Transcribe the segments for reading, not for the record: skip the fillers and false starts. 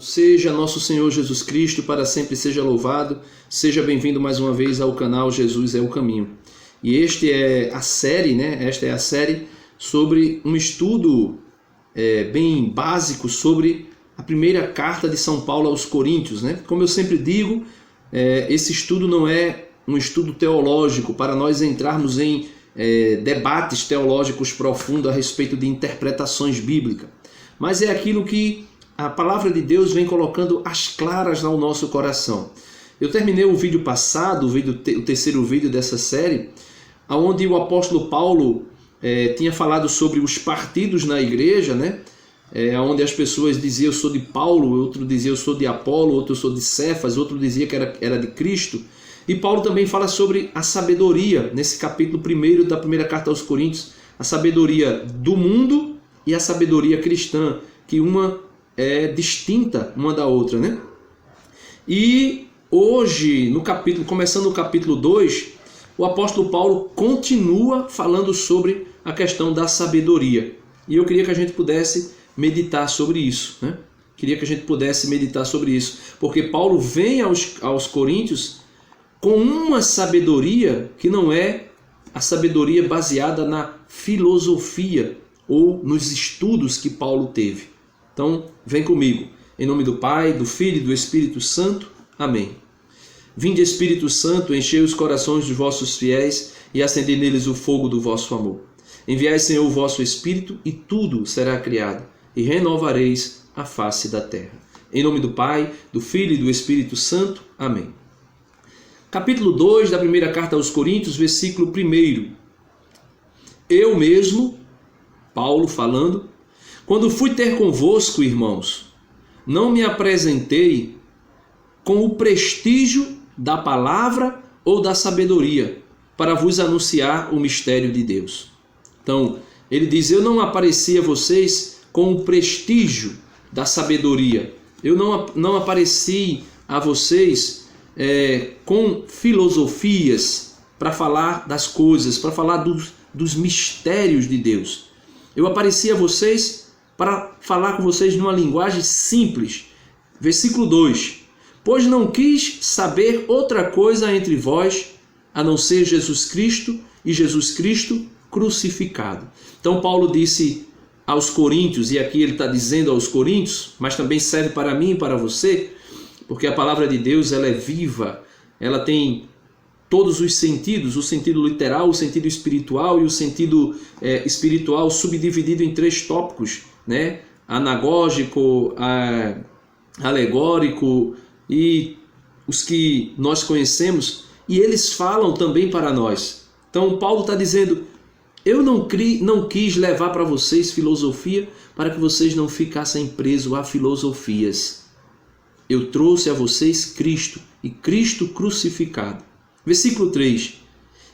seja nosso Senhor Jesus Cristo, para sempre seja louvado. Seja bem-vindo mais uma vez ao canal Jesus é o Caminho. E esta é a série sobre um estudo bem básico sobre a primeira carta de São Paulo aos Coríntios, né? Como eu sempre digo, esse estudo não é um estudo teológico para nós entrarmos em debates teológicos profundos a respeito de interpretações bíblicas, mas é aquilo que a palavra de Deus vem colocando às claras ao nosso coração. Eu terminei o vídeo passado, o terceiro vídeo dessa série, onde o apóstolo Paulo tinha falado sobre os partidos na igreja, né? Onde as pessoas diziam eu sou de Paulo, outro dizia eu sou de Apolo, outro eu sou de Cefas, outro dizia que era de Cristo. E Paulo também fala sobre a sabedoria, nesse capítulo 1 da primeira carta aos Coríntios, a sabedoria do mundo e a sabedoria cristã, que uma é distinta uma da outra, né? E hoje, começando o capítulo 2, o apóstolo Paulo continua falando sobre a questão da sabedoria. E eu queria que a gente pudesse meditar sobre isso, né? Porque Paulo vem aos Coríntios com uma sabedoria que não é a sabedoria baseada na filosofia ou nos estudos que Paulo teve. Então, vem comigo. Em nome do Pai, do Filho e do Espírito Santo. Amém. Vinde, Espírito Santo, enchei os corações dos vossos fiéis e acendei neles o fogo do vosso amor. Enviai, Senhor, o vosso Espírito e tudo será criado e renovareis a face da terra. Em nome do Pai, do Filho e do Espírito Santo. Amém. Capítulo 2 da primeira carta aos Coríntios, versículo 1. Eu mesmo, Paulo falando, quando fui ter convosco, irmãos, não me apresentei com o prestígio da palavra ou da sabedoria para vos anunciar o mistério de Deus. Então, ele diz, eu não apareci a vocês com o prestígio da sabedoria. Eu não apareci a vocês com filosofias para falar das coisas, para falar dos mistérios de Deus. Eu apareci a vocês para falar com vocês numa linguagem simples. Versículo 2. Pois não quis saber outra coisa entre vós, a não ser Jesus Cristo e Jesus Cristo crucificado. Então Paulo disse aos Coríntios, e aqui ele está dizendo aos Coríntios, mas também serve para mim e para você, porque a palavra de Deus ela é viva, ela tem todos os sentidos, o sentido literal, o sentido espiritual e o sentido espiritual subdividido em 3 tópicos, né? Anagógico, alegórico e os que nós conhecemos, e eles falam também para nós. Então Paulo está dizendo, eu não quis levar para vocês filosofia para que vocês não ficassem presos a filosofias. Eu trouxe a vocês Cristo e Cristo crucificado. Versículo 3.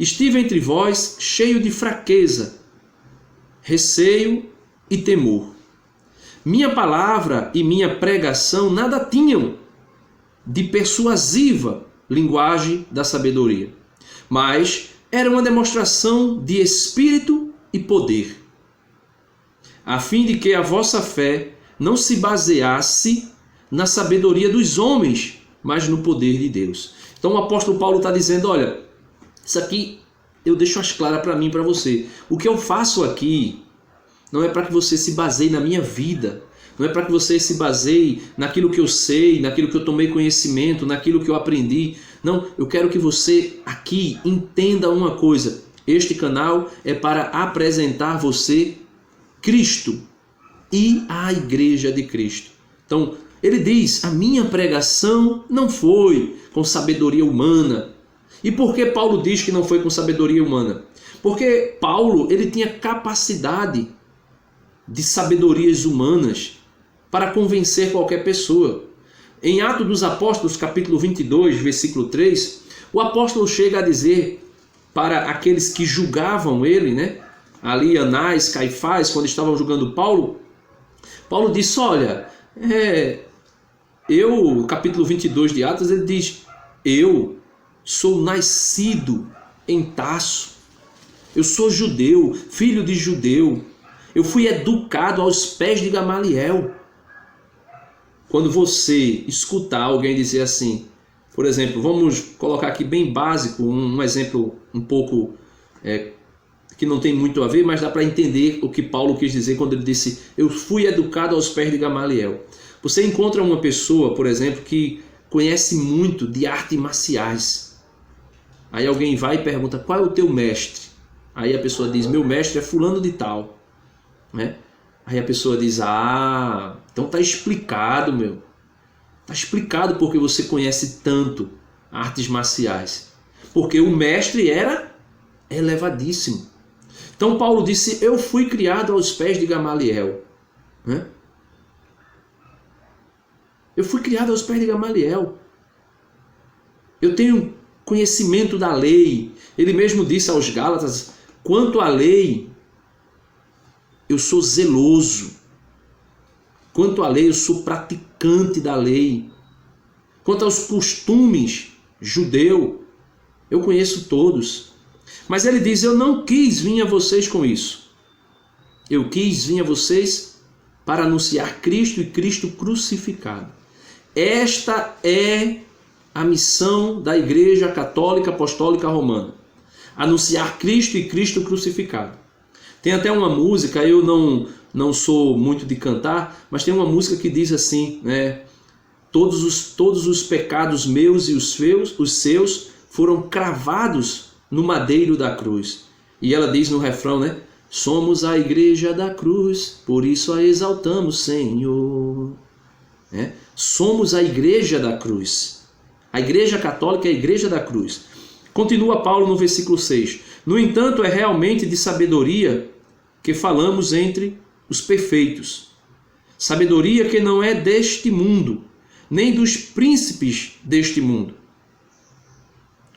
Estive entre vós cheio de fraqueza, receio e temor. Minha palavra e minha pregação nada tinham de persuasiva linguagem da sabedoria, mas era uma demonstração de espírito e poder, a fim de que a vossa fé não se baseasse na sabedoria dos homens, mas no poder de Deus. Então o apóstolo Paulo está dizendo, olha, isso aqui eu deixo as claras para mim e para você. O que eu faço aqui não é para que você se baseie na minha vida, não é para que você se baseie naquilo que eu sei, naquilo que eu tomei conhecimento, naquilo que eu aprendi. Não, eu quero que você aqui entenda uma coisa. Este canal é para apresentar você Cristo e a igreja de Cristo. Então, ele diz, a minha pregação não foi com sabedoria humana. E por que Paulo diz que não foi com sabedoria humana? Porque Paulo ele tinha capacidade de sabedorias humanas para convencer qualquer pessoa. Em Atos dos Apóstolos, capítulo 22, versículo 3, o apóstolo chega a dizer para aqueles que julgavam ele, né? Ali Anás, Caifás, quando estavam julgando Paulo, Paulo disse, olha, capítulo 22 de Atos, ele diz, eu sou nascido em Tarso, eu sou judeu, filho de judeu, eu fui educado aos pés de Gamaliel. quando você escutar alguém dizer assim, por exemplo, vamos colocar aqui bem básico, um exemplo um pouco que não tem muito a ver, mas dá para entender o que Paulo quis dizer quando ele disse: eu fui educado aos pés de Gamaliel. Você encontra uma pessoa, por exemplo, que conhece muito de artes marciais. Aí alguém vai e pergunta: qual é o teu mestre? Aí a pessoa diz: meu mestre é fulano de tal, né? Aí a pessoa diz: ah, então tá explicado, meu. Tá explicado porque você conhece tanto artes marciais. Porque o mestre era elevadíssimo. Então Paulo disse: eu fui criado aos pés de Gamaliel, né? Eu fui criado aos pés de Gamaliel. Eu tenho conhecimento da lei. Ele mesmo disse aos Gálatas: quanto à lei, eu sou zeloso. Quanto à lei, eu sou praticante da lei. Quanto aos costumes judeu, eu conheço todos. Mas ele diz: eu não quis vir a vocês com isso. Eu quis vir a vocês para anunciar Cristo e Cristo crucificado. Esta é a missão da Igreja Católica Apostólica Romana. Anunciar Cristo e Cristo crucificado. Tem até uma música, eu não sou muito de cantar, mas tem uma música que diz assim, né? Todos os pecados meus e os seus foram cravados no madeiro da cruz. E ela diz no refrão, né? Somos a Igreja da cruz, por isso a exaltamos, Senhor. Somos a Igreja da cruz. A Igreja Católica é a Igreja da cruz. Continua Paulo no versículo 6. No entanto, é realmente de sabedoria que falamos entre os perfeitos. Sabedoria que não é deste mundo, nem dos príncipes deste mundo,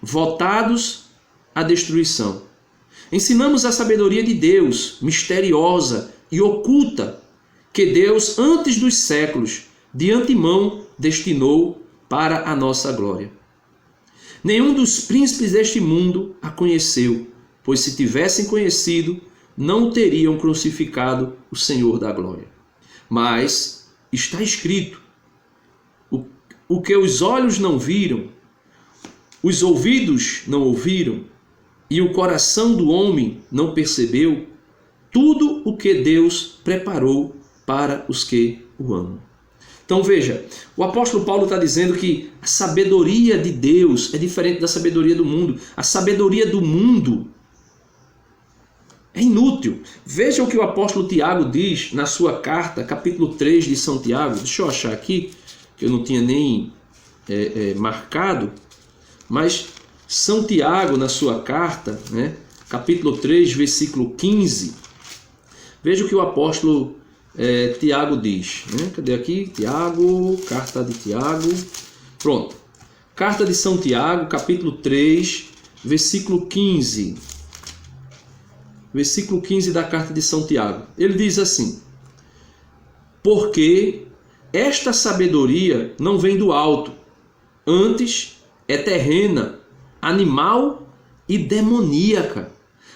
votados à destruição. Ensinamos a sabedoria de Deus, misteriosa e oculta, que Deus, antes dos séculos, de antemão destinou para a nossa glória. Nenhum dos príncipes deste mundo a conheceu, pois se tivessem conhecido, não teriam crucificado o Senhor da glória. Mas está escrito: o que os olhos não viram, os ouvidos não ouviram, e o coração do homem não percebeu, tudo o que Deus preparou para os que o amam. Então veja, o apóstolo Paulo está dizendo que a sabedoria de Deus é diferente da sabedoria do mundo. A sabedoria do mundo é inútil. Veja o que o apóstolo Tiago diz na sua carta, capítulo 3 de São Tiago. Deixa eu achar aqui, que eu não tinha nem marcado, mas São Tiago, na sua carta, né, capítulo 3, versículo 15, veja o que o apóstolo Tiago diz. Né? Cadê aqui? Tiago, carta de Tiago. Pronto. Carta de São Tiago, capítulo 3, versículo 15. Versículo 15 da carta de São Tiago. Ele diz assim: porque esta sabedoria não vem do alto, antes é terrena, animal e demoníaca.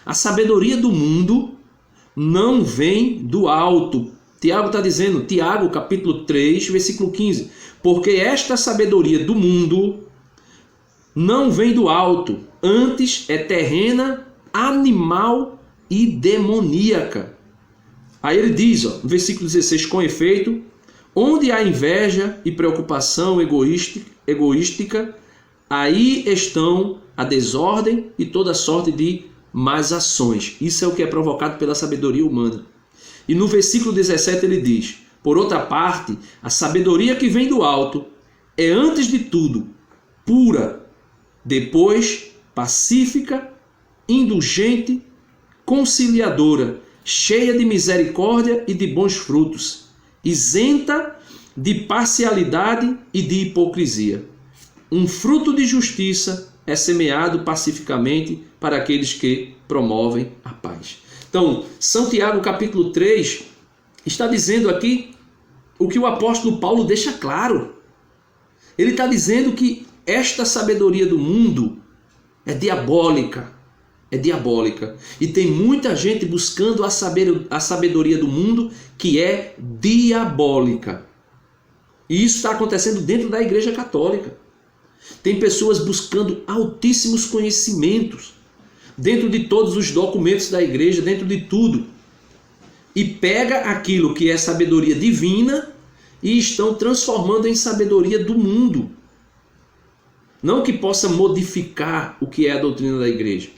A sabedoria do mundo não vem do alto. Tiago está dizendo, Tiago capítulo 3, versículo 15, porque esta sabedoria do mundo não vem do alto, antes é terrena, animal e demoníaca. Aí ele diz, no versículo 16, com efeito, onde há inveja e preocupação egoística, aí estão a desordem e toda sorte de más ações. Isso é o que é provocado pela sabedoria humana. E no versículo 17 ele diz: por outra parte, a sabedoria que vem do alto é antes de tudo pura, depois pacífica, indulgente, conciliadora, cheia de misericórdia e de bons frutos, isenta de parcialidade e de hipocrisia. Um fruto de justiça é semeado pacificamente para aqueles que promovem a paz. Então, São Tiago capítulo 3 está dizendo aqui o que o apóstolo Paulo deixa claro. Ele está dizendo que esta sabedoria do mundo é diabólica. É diabólica. E tem muita gente buscando a sabedoria do mundo que é diabólica. E isso está acontecendo dentro da Igreja Católica. Tem pessoas buscando altíssimos conhecimentos dentro de todos os documentos da igreja, dentro de tudo. E pega aquilo que é sabedoria divina e estão transformando em sabedoria do mundo. Não que possa modificar o que é a doutrina da igreja,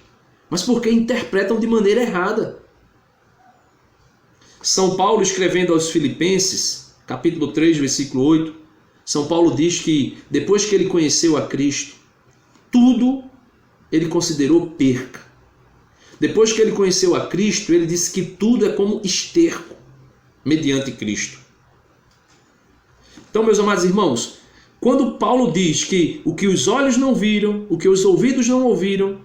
mas porque interpretam de maneira errada. São Paulo, escrevendo aos Filipenses, capítulo 3, versículo 8, São Paulo diz que depois que ele conheceu a Cristo, tudo ele considerou perca. Depois que ele conheceu a Cristo, ele disse que tudo é como esterco mediante Cristo. Então, meus amados irmãos, quando Paulo diz que o que os olhos não viram, o que os ouvidos não ouviram,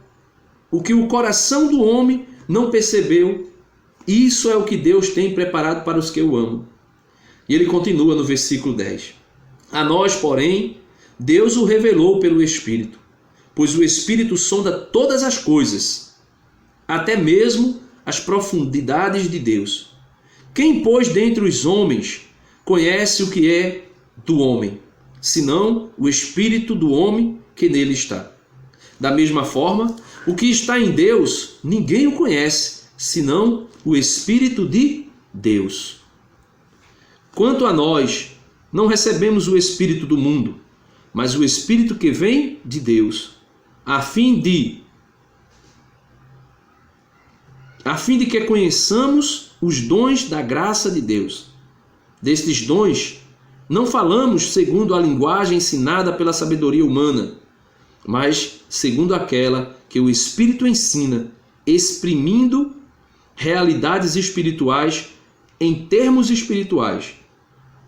o que o coração do homem não percebeu, isso é o que Deus tem preparado para os que o amam. E ele continua no versículo 10. A nós, porém, Deus o revelou pelo Espírito, pois o Espírito sonda todas as coisas, até mesmo as profundidades de Deus. Quem, pois, dentre os homens conhece o que é do homem, senão o Espírito do homem que nele está? Da mesma forma, o que está em Deus, ninguém o conhece, senão o Espírito de Deus. Quanto a nós, não recebemos o Espírito do mundo, mas o Espírito que vem de Deus, a fim de que conheçamos os dons da graça de Deus. Destes dons, não falamos segundo a linguagem ensinada pela sabedoria humana, mas segundo aquela que o Espírito ensina, exprimindo realidades espirituais em termos espirituais.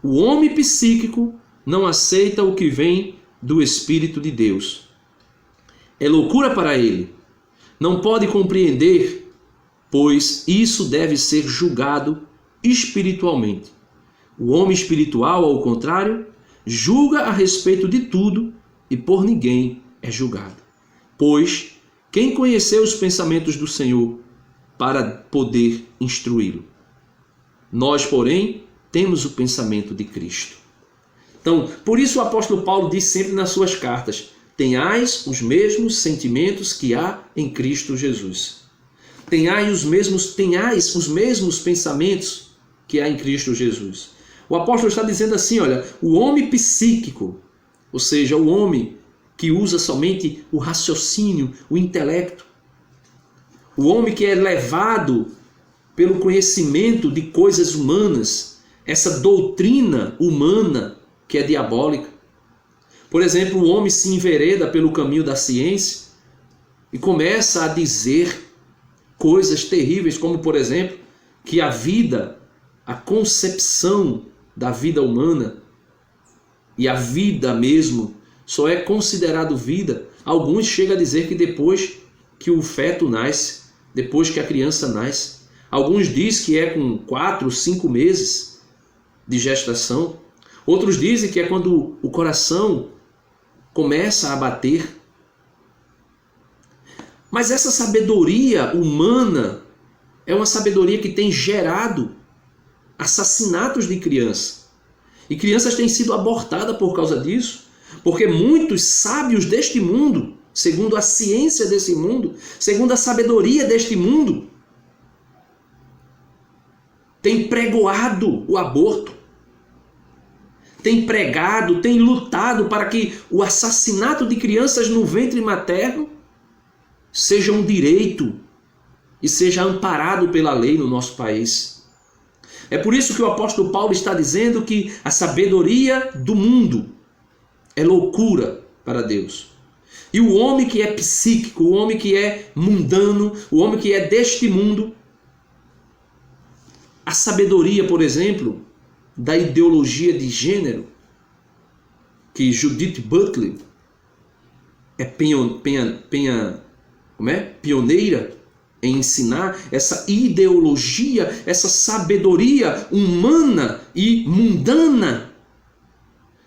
O homem psíquico não aceita o que vem do Espírito de Deus. É loucura para ele. Não pode compreender, pois isso deve ser julgado espiritualmente. O homem espiritual, ao contrário, julga a respeito de tudo e por ninguém é julgado. Pois quem conheceu os pensamentos do Senhor para poder instruí-lo? Nós, porém, temos o pensamento de Cristo. Então, por isso o apóstolo Paulo diz sempre nas suas cartas: tenhais os mesmos sentimentos que há em Cristo Jesus. Tenhais os mesmos pensamentos que há em Cristo Jesus. O apóstolo está dizendo assim, olha, o homem psíquico, ou seja, o homem que usa somente o raciocínio, o intelecto, o homem que é levado pelo conhecimento de coisas humanas, essa doutrina humana que é diabólica. Por exemplo, o homem se envereda pelo caminho da ciência e começa a dizer coisas terríveis, como, por exemplo, que a vida, a concepção da vida humana e a vida mesmo só é considerado vida. Alguns chegam a dizer que depois que o feto nasce, depois que a criança nasce. Alguns dizem que é com 4, 5 meses de gestação. Outros dizem que é quando o coração começa a bater. Mas essa sabedoria humana é uma sabedoria que tem gerado assassinatos de crianças. E crianças têm sido abortadas por causa disso, porque muitos sábios deste mundo, segundo a ciência desse mundo, segundo a sabedoria deste mundo, têm pregoado o aborto, têm pregado, têm lutado para que o assassinato de crianças no ventre materno seja um direito e seja amparado pela lei no nosso país. É por isso que o apóstolo Paulo está dizendo que a sabedoria do mundo é loucura para Deus. E o homem que é psíquico, o homem que é mundano, o homem que é deste mundo, a sabedoria, por exemplo, da ideologia de gênero, que Judith Butler é pioneira em ensinar, essa ideologia, essa sabedoria humana e mundana,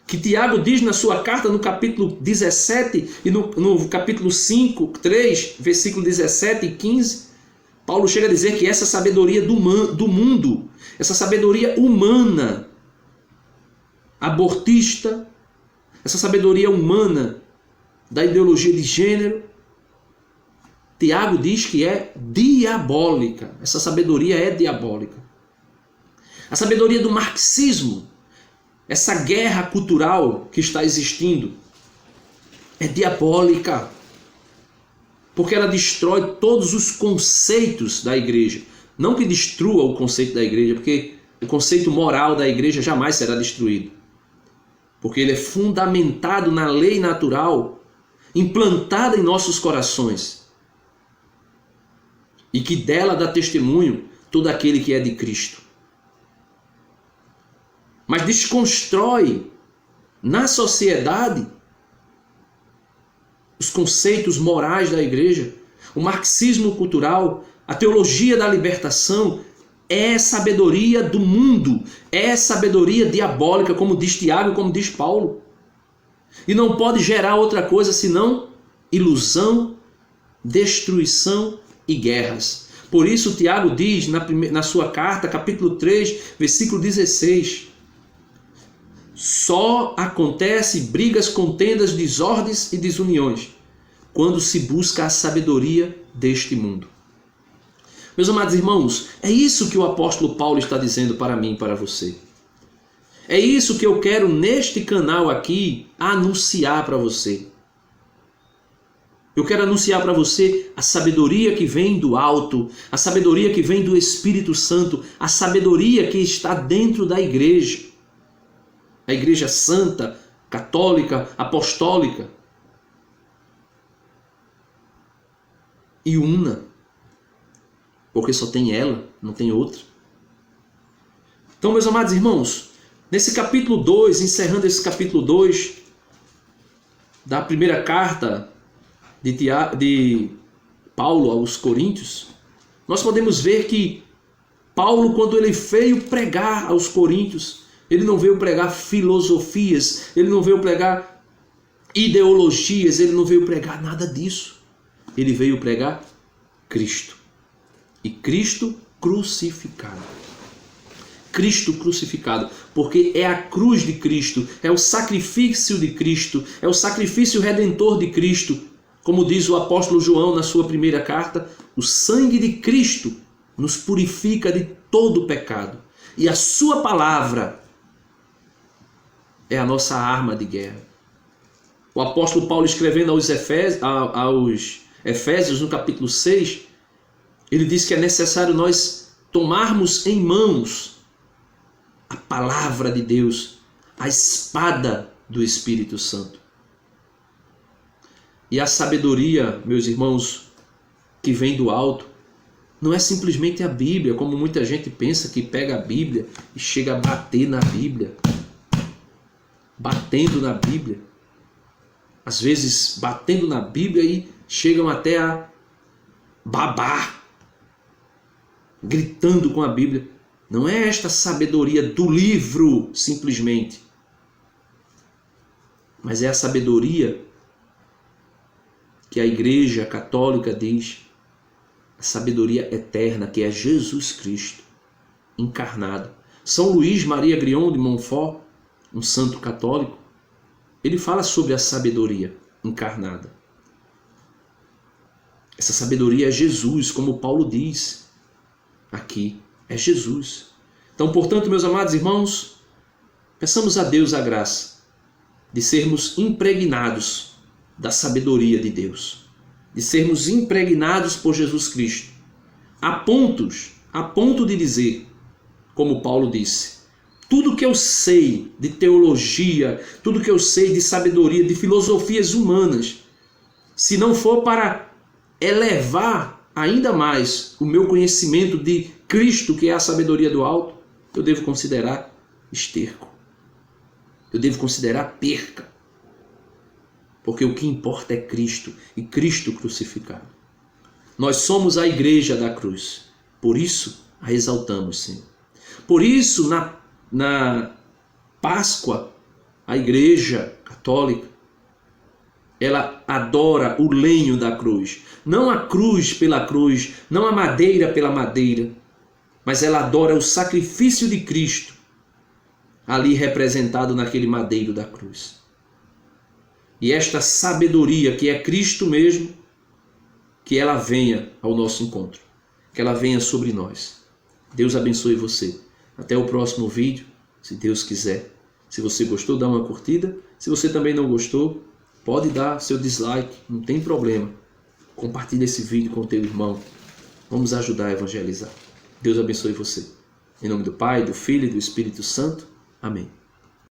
que Tiago diz na sua carta no capítulo 17 e no capítulo 5, 3, versículo 17 e 15, Paulo chega a dizer que essa sabedoria do mundo, essa sabedoria humana, abortista, essa sabedoria humana da ideologia de gênero. Tiago diz que é diabólica. Essa sabedoria é diabólica. A sabedoria do marxismo, essa guerra cultural que está existindo, é diabólica. Porque ela destrói todos os conceitos da igreja. Não que destrua o conceito da igreja, porque o conceito moral da igreja jamais será destruído. Porque ele é fundamentado na lei natural, implantada em nossos corações. E que dela dá testemunho todo aquele que é de Cristo. Mas desconstrói na sociedade os conceitos morais da igreja. O marxismo cultural, a teologia da libertação é sabedoria do mundo, é sabedoria diabólica, como diz Tiago, como diz Paulo. E não pode gerar outra coisa senão ilusão, destruição e guerras. Por isso Tiago diz na sua carta, capítulo 3, versículo 16: só acontece brigas, contendas, desordens e desuniões quando se busca a sabedoria deste mundo. Meus amados irmãos, é isso que o apóstolo Paulo está dizendo para mim e para você. É isso que eu quero neste canal aqui anunciar para você. Eu quero anunciar para você a sabedoria que vem do alto, a sabedoria que vem do Espírito Santo, a sabedoria que está dentro da igreja. A igreja santa, católica, apostólica. E una. Porque só tem ela, não tem outra. Então, meus amados irmãos, nesse capítulo 2, encerrando esse capítulo 2 da primeira carta de Paulo aos Coríntios, nós podemos ver que Paulo, quando ele veio pregar aos Coríntios, ele não veio pregar filosofias, ele não veio pregar ideologias, ele não veio pregar nada disso. Ele veio pregar Cristo. E Cristo crucificado. Cristo crucificado, porque é a cruz de Cristo, é o sacrifício de Cristo, é o sacrifício redentor de Cristo. Como diz o apóstolo João na sua primeira carta, o sangue de Cristo nos purifica de todo pecado. E a sua palavra é a nossa arma de guerra. O apóstolo Paulo, escrevendo aos Efésios, no capítulo 6, ele diz que é necessário nós tomarmos em mãos a palavra de Deus, a espada do Espírito Santo. E a sabedoria, meus irmãos, que vem do alto, não é simplesmente a Bíblia, como muita gente pensa que pega a Bíblia e chega a bater na Bíblia. Batendo na Bíblia. Às vezes batendo na Bíblia e chegam até a babar, gritando com a Bíblia. Não é esta sabedoria do livro, simplesmente. Mas é a sabedoria que a Igreja Católica diz, a sabedoria eterna, que é Jesus Cristo, encarnado. São Luís Maria Grion de Montfort, um santo católico, ele fala sobre a sabedoria encarnada. Essa sabedoria é Jesus, como Paulo diz aqui, é Jesus. Então, portanto, meus amados irmãos, peçamos a Deus a graça de sermos impregnados da sabedoria de Deus, de sermos impregnados por Jesus Cristo, a ponto de dizer, como Paulo disse, tudo que eu sei de teologia, tudo que eu sei de sabedoria, de filosofias humanas, se não for para elevar ainda mais o meu conhecimento de Cristo, que é a sabedoria do alto, eu devo considerar esterco. Eu devo considerar perca. Porque o que importa é Cristo e Cristo crucificado. Nós somos a igreja da cruz. Por isso a exaltamos, Senhor. Por isso, na Páscoa, a igreja católica, ela adora o lenho da cruz. Não a cruz pela cruz, não a madeira pela madeira, mas ela adora o sacrifício de Cristo. ali representado naquele madeiro da cruz. E esta sabedoria que é Cristo mesmo, que ela venha ao nosso encontro, que ela venha sobre nós. Deus abençoe você. Até o próximo vídeo, se Deus quiser. Se você gostou, dá uma curtida. Se você também não gostou, pode dar seu dislike, não tem problema. Compartilhe esse vídeo com o teu irmão. Vamos ajudar a evangelizar. Deus abençoe você. Em nome do Pai, do Filho e do Espírito Santo. Amém.